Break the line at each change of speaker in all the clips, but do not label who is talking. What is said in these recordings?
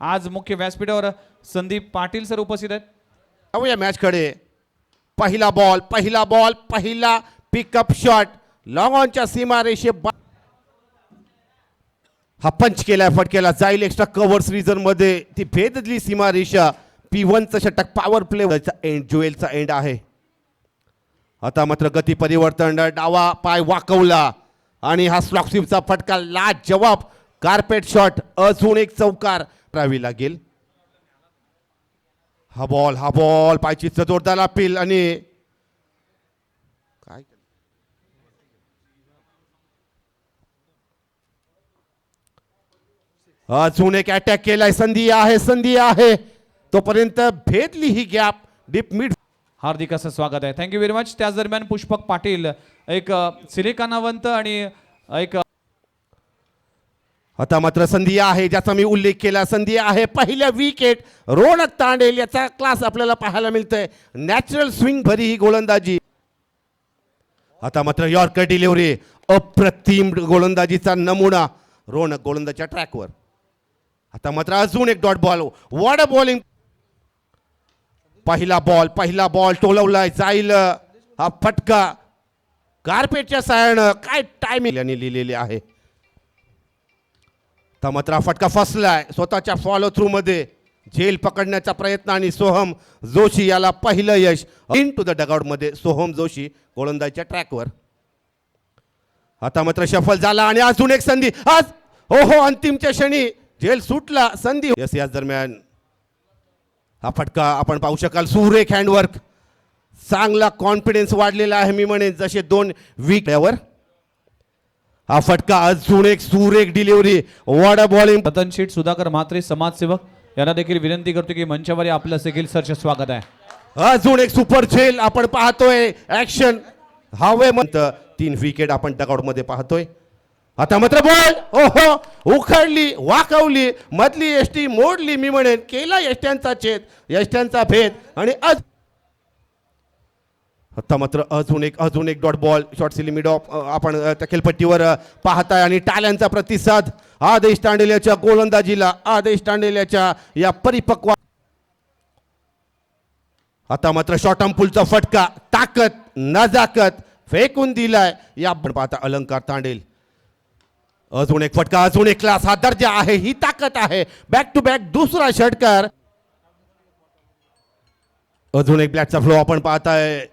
आज मुख्य व्यासपीठावर संदीप पाटील सर उपस्थित आहेत.
या मॅच कडे पहिला बॉल पहिला पिकअप शॉट लॉंग ऑनच्या सीमारेषे हा पंच केलाय फटकेला जाईल एक्स्ट्रा कव्हर्स रिजन मध्ये ती भेदली सीमारेषा P1 चं षटक पॉवर प्ले एंड जोएलचा एंड आहे. आता मात्र गती परिवर्तन डावा पाय वाकवला आणि हा स्लॉक्सिपचा फटका लाजवाब कार्पेट शॉट अजून एक चौकार करावी लागेल. हा बॉल पायची जोरदार अपील आणि काय अजून एक अटॅक केलाय. संधी आहे तोपर्यंत भेदली ही गॅप डीप मिड.
हार्दिक असं स्वागत आहे. Thank you very much. त्याच दरम्यान पुष्पक पाटील एक सिलिका नावंत आणि एक
आता मात्र संधी आहे ज्याचा मी उल्लेख केला. संधी आहे पहिल्या विकेट रोनक तांडेल याचा क्लास आपल्याला पाहायला मिळतोय. नॅचरल स्विंग भरी ही गोलंदाजी. आता मात्र यॉर्कर डिलिव्हरी अप्रतिम गोलंदाजीचा नमुना रोनक गोलंदाजीच्या ट्रॅकवर. आता मात्र अजून एक dot ball what a bowling. पहिला बॉल टोलवलाय जाईल हा फटका कार्पेटच्या साहाय्यानं काय टायमिंग यांनी लिहिलेले आहे. तर मात्र हा फटका फसलाय स्वतःच्या फॉलो थ्रू मध्ये. झेल पकडण्याचा प्रयत्न आणि सोहम जोशी याला पहिलं यश. इन टू द डगआउट मध्ये सोहम जोशी गोलंदाजीच्या ट्रॅकवर. आता मात्र शफल झाला आणि अजून एक संधी. आज हो अंतिमच्या क्षणी झेल सुटला. संधी याच दरम्यान हा फटका आपण पाहू शकाल. सुरेख हँडवर्क चांगला कॉन्फिडन्स वाढलेला आहे मी म्हणेन जसे 2 वीकवर. हा फटका अजून एक सुरेख delivery what a bowling.
Ratan sheet Sudhakar Mhatre समाजसेवक यांना देखील विनंती करतो की मंचावर आपलं देखील सरचे स्वागत आहे.
अजून एक सुपर झेल आपण पाहतोय. ऍक्शन हवे म्हणत 3 विकेट आपण डगआउट मध्ये पाहतोय. आता मात्र बॉल उखडली वाकवली मधली एसटी मोडली मी म्हणेन. केला यष्ट्यांचा छेद यष्ट्यांचा भेद आणि आता मात्र अजून एक dot ball short limit of आपण त्या खेळपट्टीवर पाहताय आणि टाळ्यांचा प्रतिसाद आदेश तांडेल्याच्या गोलंदाजीला. आदेश तांडेल्याच्या या परिपक्व. आता मात्र शॉर्ट पुलचा फटका ताकद नजाकत फेकून दिलाय. या आपण पाहता अलंकार तांडेल. अजून एक फटका अजून एक क्लास. हा दर्जा आहे ही ताकद आहे. बॅक टू बॅक दुसरा षटकार. अजून एक ब्लॅटचा फ्लो आपण पाहताय.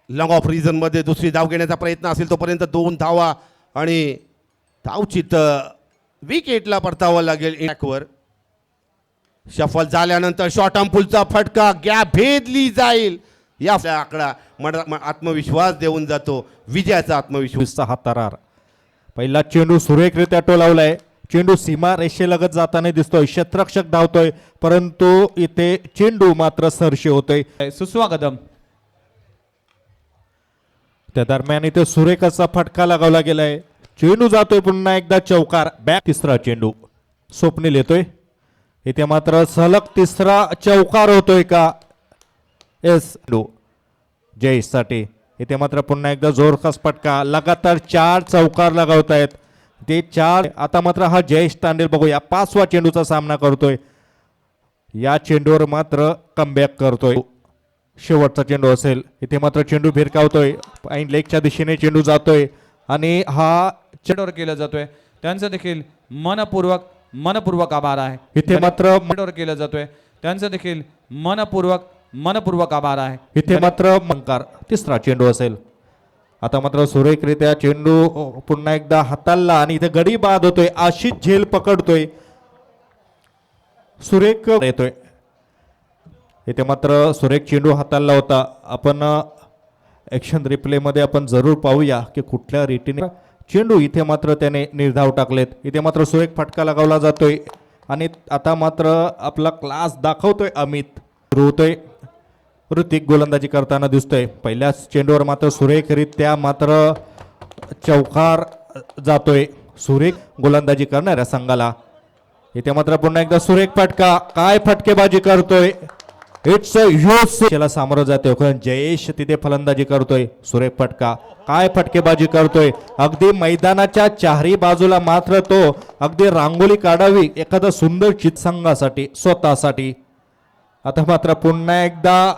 लॉंग ऑफ रिजन मध्ये दुसरी धाव घेण्याचा प्रयत्न असेल तोपर्यंत 2 धावा आणि धावचित विकेटला परतावं लागेल. ट्रॅकवर शफल झाल्यानंतर शॉर्ट पुलचा फटका गॅप भेदली जाईल. या आकडा आत्मविश्वास देऊन जातो. विजयाचा आत्मविश्वास.
हा तरार पहिला चेंडू सुरेखरित्या टोलावलाय. चेंडू सीमा रेषेलगत जाताना दिसतोय. क्षेत्ररक्षक धावतोय परंतु इथे चेंडू मात्र सरशी होतोय.
सुस्वागतम.
त्या दरम्यान इथे सुरेख असा फटका लगावला गेलाय. चेंडू जातोय पुन्हा एकदा चौकार. बॅक तिसरा चेंडू स्वप्नील येतोय. इथे मात्र सलग तिसरा चौकार होतोय का एस जयेशसाठी. इथे मात्र पुन्हा एकदा जोरकस फटका. लगातार 4 चौकार लगावतायत ते 4. आता मात्र हा जयेश तांडेल बघूया 5वा चेंडूचा सामना करतोय. या चेंडूवर मात्र कमबॅक करतोय. शेवटचा चेंडू असेल. इथे मात्र चेंडू भिरकावतोय. आईन लेगच्या दिशेने चेंडू जातोय आणि हा
चेंडूवर केला जातोय. त्यांचं देखील मनपूर्वक आभार आहे.
इथे मात्र
चेंडूवर केला जातोय. त्यांचं देखील मनपूर्वक आभार आहे.
इथे मात्र मंकार तिसरा चेंडू असेल. आता मात्र सुरेखरित्या चेंडू पुन्हा एकदा हाताळला आणि इथे गडी बाद होतोय. आशिष झेल पकडतोय. सुरेख येतोय. इथे मात्र सुरेख चेंडू हाताळला होता. आपण ॲक्शन रिप्लेमध्ये आपण जरूर पाहूया की कुठल्या रीतीने चेंडू. इथे मात्र त्याने निर्धाव टाकलेत. इथे मात्र सुरेख फटका लगावला जातोय आणि आता मात्र आपला क्लास दाखवतोय अमित. होतोय ऋतिक गोलंदाजी करताना दिसतोय. पहिल्याच चेंडूवर मात्र सुरेखरित्या मात्र चौकार जातोय सुरेख गोलंदाजी करणाऱ्या संघाला. इथे मात्र पुन्हा एकदा सुरेख फटका. काय फटकेबाजी करतोय इट्स ह्यूज सामोरं जातोय कारण जयेश तिथे फलंदाजी करतोय. सुरेख फटका, काय फटकेबाजी करतोय. अगदी मैदानाच्या चारही बाजूला मात्र तो अगदी रांगोळी काढावी एखादा सुंदर चितसंघासाठी स्वतःसाठी. आता मात्र पुन्हा एकदा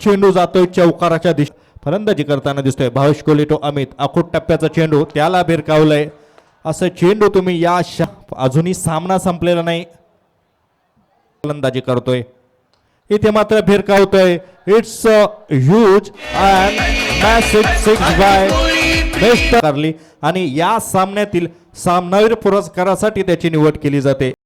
चेंडू जातोय चौकाराच्या दिशेने. फलंदाजी करताना दिसतोय भावेश कोहली तो अमित. आखूट टप्प्याचा चेंडू त्याला भिरकावलंय. असं चेंडू तुम्ही या अजूनही सामना संपलेला नाही. फलंदाजी करतोय इथे मात्र भिरकावतोय. It's huge and massive 6 by best करली आणि या सामन्यातील सामनावीर पुरस्कारासाठी त्याची निवड केली जाते.